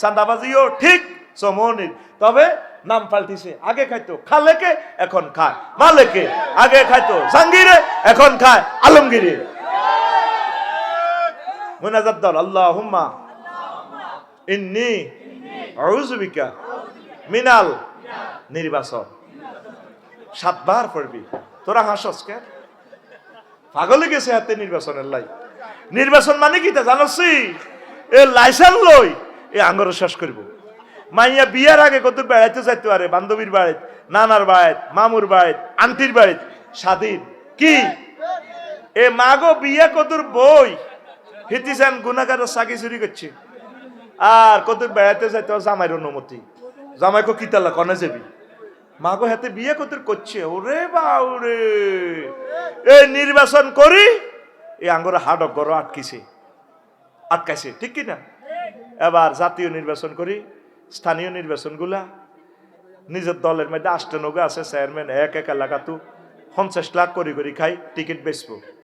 চাঁদাবাজিও ঠিক সমনির, তবে নাম পাল্টিছে। আগে খাইতো খালেকে, এখন খায় মালেকে। আগে খাইতো জাহাঙ্গীরে, এখন খায় আলমগীরে। মুনাজাত দল আল্লাহুম্মা ইন্নী আউযু বিকা মিনাল নির্বাচন। 7 বার পড়বি। তোরা হাসস কেন? পাগলে গেছে হাতে নির্বাচনের লাই। নির্বাচন মানে কি তা জানছি? এ লাইসেন্স লই এ আঙ্গর শেষ করব। মাইয়া বিয়ার আগে কত বেড়াইতে যাইতো, আরে বান্ধবীর বাড়িত, নানার বাড়িত, মামুর বাড়িত, আন্টির বাড়িত, স্বাধীন কি এ মাগো বিয়া কতর বই হিতিছেন গুনাহগারের সাকি চুরি করছে। আর কত বেড়াইতে যাইতো জামাইয়ের অনুমতি, জামাইকে কিতালা কনে যাবি, মাগো হাতে বিয়ে কত করছে। ওরে বাউরে, এই নির্বাচন করি এই আঙ্গুর হাডক গড় আটকাইছে, ঠিক কিনা? এবার জাতীয় নির্বাচন করি, স্থানীয় নির্বাচন গুলা নিজের দলের মধ্যে 8 নৌকা আছে চেয়ারম্যান, এক এলাকা তো 50 লাখ করি খাই টিকিট বেচবো।